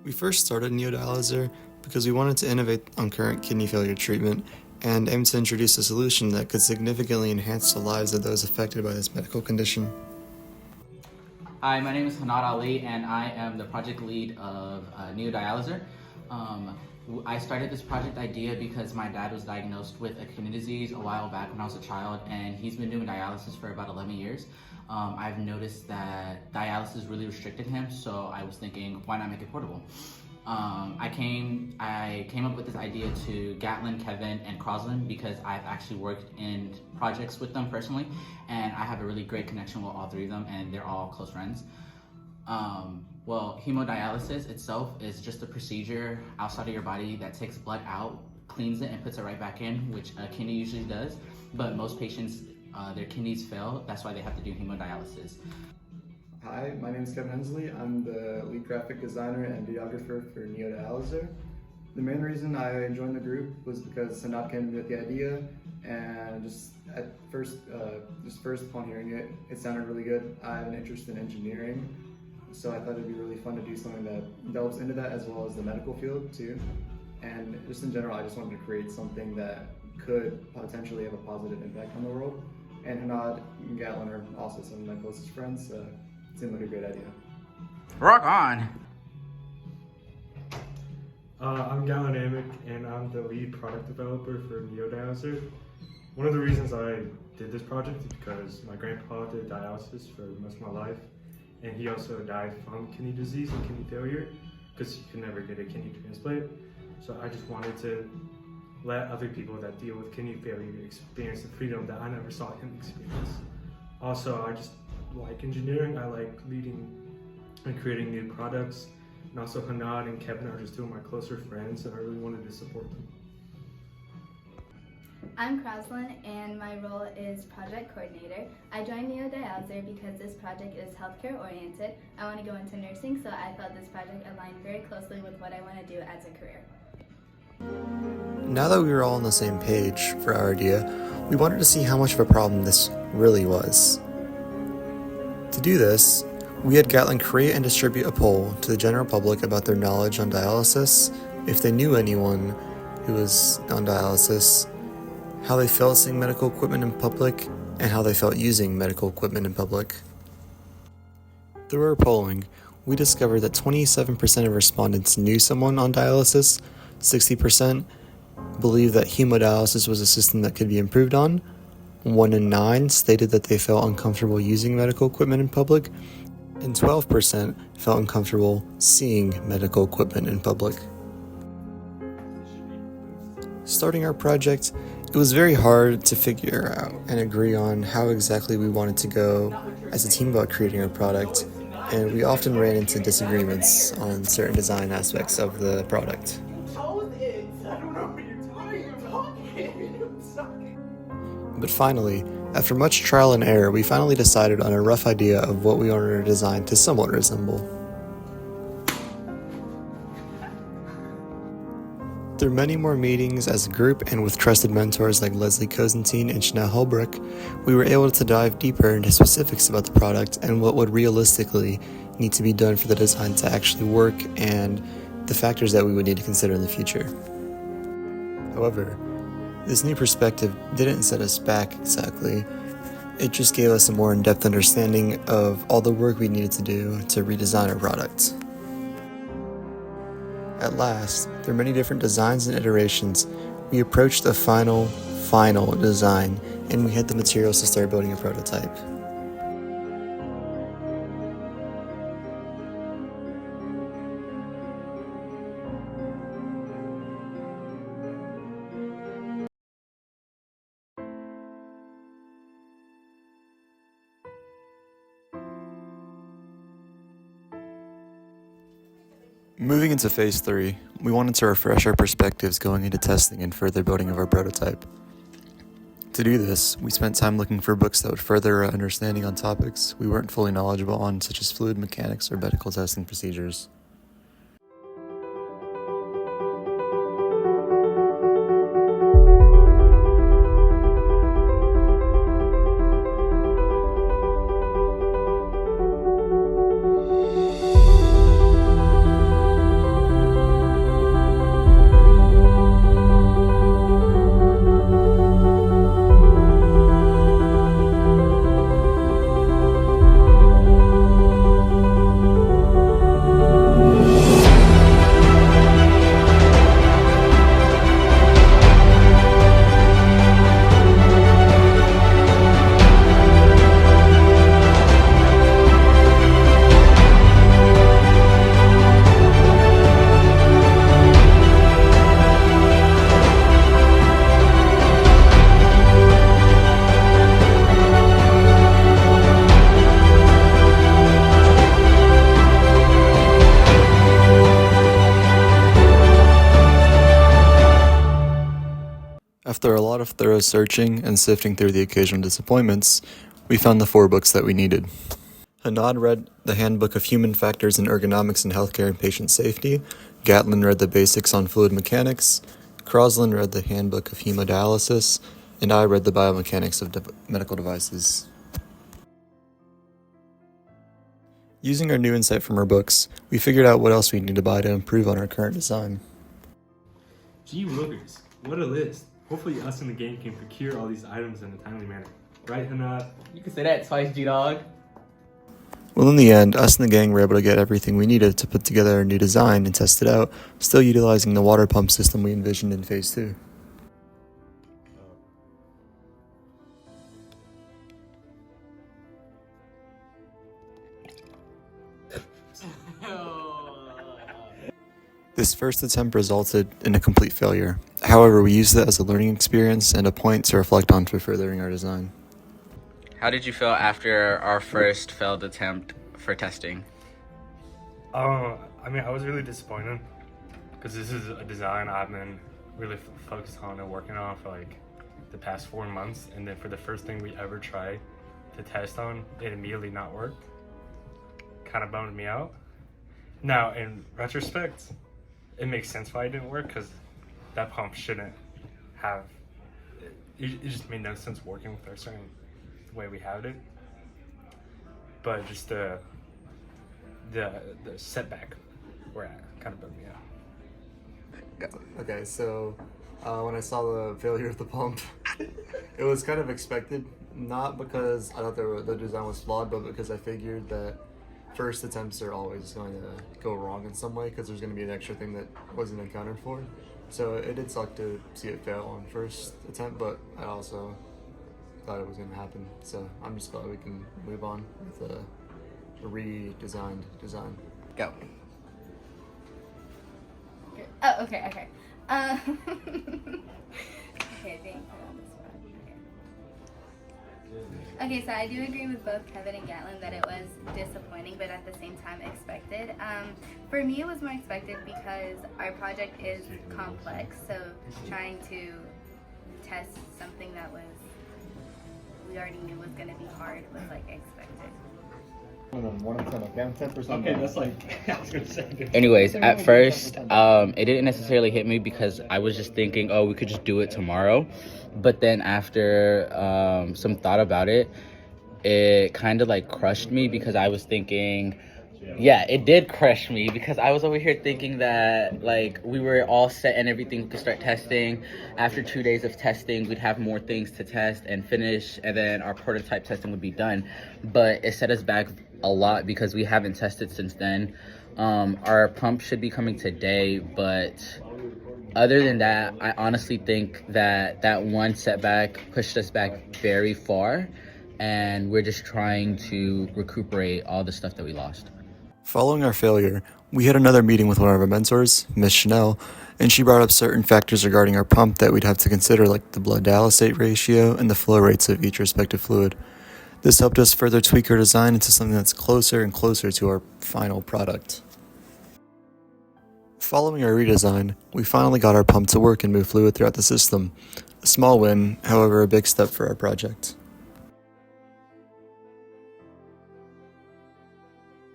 We first started Neodialyzer because we wanted to innovate on current kidney failure treatment and aim to introduce a solution that could significantly enhance the lives of those affected by this medical condition. Hi, my name is Hanad Ali, and I am the project lead of Neodialyzer. I started this project idea because my dad was diagnosed with a kidney disease a while back when I was a child, and he's been doing dialysis for about 11 years. I've noticed that dialysis really restricted him, so I was thinking, why not make it portable? I came up with this idea to Gatlin, Kevin, and Croslin because I've actually worked in projects with them personally, and I have a really great connection with all three of them, and they're all close friends. Well, hemodialysis itself is just a procedure outside of your body that takes blood out, cleans it, and puts it right back in, which a kidney usually does. But most patients, their kidneys fail. That's why they have to do hemodialysis. Hi, my name is Kevin Hensley. I'm the lead graphic designer and videographer for Neodialyzer. The main reason I joined the group was because Sanat came to me with the idea, and just first upon hearing it, it sounded really good. I have an interest in engineering, so I thought it'd be really fun to do something that delves into that as well as the medical field too. And just in general, I just wanted to create something that could potentially have a positive impact on the world. And Hanad and Gatlin are also some of my closest friends, so it seemed like a great idea. Rock on! I'm Gatlin Amick, and I'm the lead product developer for Neodialyzer. One of the reasons I did this project is because my grandpa did dialysis for most of my life, and he also died from kidney disease and kidney failure because he could never get a kidney transplant. So I just wanted to let other people that deal with kidney failure experience the freedom that I never saw him experience. Also, I just like engineering. I like leading and creating new products. And also Hanad and Kevin are just two of my closer friends, and I really wanted to support them. I'm Croslin, and my role is project coordinator. I joined Neodialyzer because this project is healthcare oriented. I want to go into nursing, so I thought this project aligned very closely with what I want to do as a career. Now that we were all on the same page for our idea, we wanted to see how much of a problem this really was. To do this, we had Gatlin create and distribute a poll to the general public about their knowledge on dialysis, if they knew anyone who was on dialysis, how they felt seeing medical equipment in public, and how they felt using medical equipment in public. Through our polling, we discovered that 27% of respondents knew someone on dialysis, 60% believed that hemodialysis was a system that could be improved on, 1 in 9 stated that they felt uncomfortable using medical equipment in public, and 12% felt uncomfortable seeing medical equipment in public. Starting our project, it was very hard to figure out and agree on how exactly we wanted to go as a team about creating our product, and we often ran into disagreements on certain design aspects of the product. But finally, after much trial and error, we finally decided on a rough idea of what we wanted our design to somewhat resemble. Through many more meetings as a group and with trusted mentors like Leslie Cosentine and Chanel Holbrook, we were able to dive deeper into specifics about the product and what would realistically need to be done for the design to actually work and the factors that we would need to consider in the future. However, this new perspective didn't set us back exactly. It just gave us a more in-depth understanding of all the work we needed to do to redesign our product. At last, through many different designs and iterations, we approached the final design, and we had the materials to start building a prototype. Moving into phase 3, we wanted to refresh our perspectives going into testing and further building of our prototype. To do this, we spent time looking for books that would further our understanding on topics we weren't fully knowledgeable on, such as fluid mechanics or medical testing procedures. of thorough searching and sifting through the occasional disappointments, we found the 4 books that we needed. Hanad read the Handbook of Human Factors in Ergonomics in Healthcare and Patient Safety, Gatlin read the Basics on Fluid Mechanics, Croslin read the Handbook of Hemodialysis, and I read the Biomechanics of Medical Devices. Using our new insight from our books, we figured out what else we need to buy to improve on our current design. Gee willikers, what a list. Hopefully us in the game can procure all these items in a timely manner. Right, Hanad? You can say that twice, G-Dog. Well, in the end, us and the gang were able to get everything we needed to put together a new design and test it out, still utilizing the water pump system we envisioned in Phase 2. This first attempt resulted in a complete failure. However, we used it as a learning experience and a point to reflect on for furthering our design. How did you feel after our first failed attempt for testing? I was really disappointed because this is a design I've been really focused on and working on for like the past 4 months, and then for the first thing we ever tried to test on, it immediately not worked. Kind of bummed me out. Now, in retrospect, it makes sense why it didn't work, because that pump shouldn't have, it just made no sense working with our certain way we had it. But just the setback we're at kind of bummed me out. Okay, so when I saw the failure of the pump, it was kind of expected, not because I thought the design was flawed, but because I figured that first attempts are always going to go wrong in some way, because there's going to be an extra thing that wasn't accounted for. So it did suck to see it fail on first attempt, but I also thought it was going to happen. So I'm just glad we can move on with a redesigned design. Go. Oh, okay. Okay, thanks. Okay, so I do agree with both Kevin and Gatlin that it was disappointing, but at the same time expected. For me, it was more expected because our project is complex, so trying to test something that we already knew was going to be hard was like expected. 1 in 10, okay? I'm 10%. Okay, that's like, I was gonna say. Anyways, at first, it didn't necessarily hit me because I was just thinking, oh, we could just do it tomorrow. But then after some thought about it, it kind of like crushed me because I was thinking, yeah, it did crush me because I was over here thinking that like we were all set and everything, we could start testing. After 2 days of testing, we'd have more things to test and finish, and then our prototype testing would be done. But it set us back a lot because we haven't tested since then. Our pump should be coming today, but other than that, I honestly think that that one setback pushed us back very far, and we're just trying to recuperate all the stuff that we lost. Following our failure, we had another meeting with one of our mentors, Miss Chanel, and she brought up certain factors regarding our pump that we'd have to consider, like the blood dialysate ratio and the flow rates of each respective fluid. This helped us further tweak our design into something that's closer and closer to our final product. Following our redesign, we finally got our pump to work and move fluid throughout the system. A small win, however a big step for our project.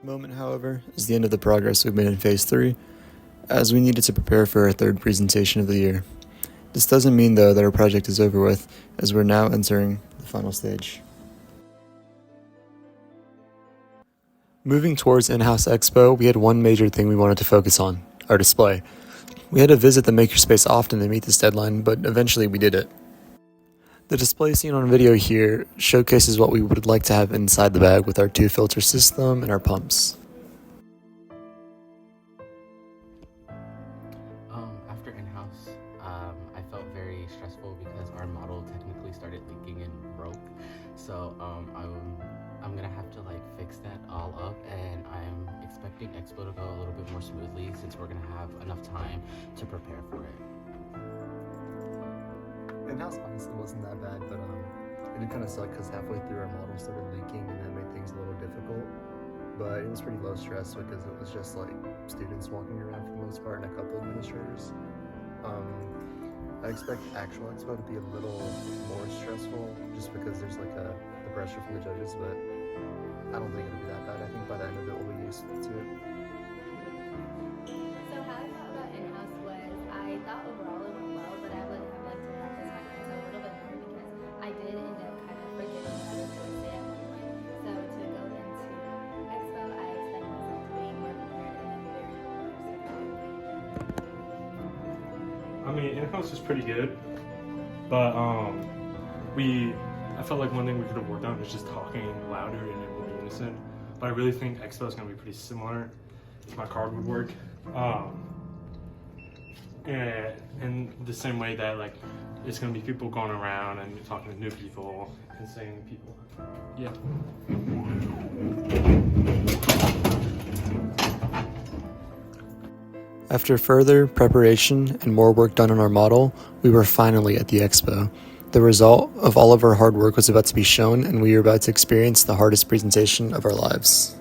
The moment, however, is the end of the progress we've made in Phase 3, as we needed to prepare for our third presentation of the year. This doesn't mean, though, that our project is over with, as we're now entering the final stage. Moving towards In-House Expo, we had one major thing we wanted to focus on, our display. We had to visit the makerspace often to meet this deadline, but eventually we did it. The display seen on video here showcases what we would like to have inside the bag with our 2-filter system and our pumps. After in-house, I felt very stressful because our model technically started leaking and broke. So I'm gonna have to like fix that all up, and I'm expecting Expo to go a little bit more smoothly since we're gonna have enough time to prepare for it. In-house honestly wasn't that bad, but it did kind of suck because halfway through our model started leaking and that made things a little difficult. But it was pretty low stress because it was just like students walking around for the most part and a couple administrators. I expect actual expo to be a little more stressful just because there's like the pressure from the judges, but I don't think it'll be that bad. I think by the end of it we'll be used to it. So how I felt about in-house was I thought overall it went well, but I would have liked to practice my lines a little bit more because I did end up kind of forgetting what I was going to say at one point. So to go into expo, I expect myself to be more prepared and very I mean, in-house is pretty good, but I felt like one thing we could have worked on is just talking louder and in more unison. But I really think expo is going to be pretty similar to my cardboard work, and in the same way that like it's going to be people going around and talking to new people and saying to people, yeah. After further preparation and more work done on our model, we were finally at the expo. The result of all of our hard work was about to be shown, and we were about to experience the hardest presentation of our lives.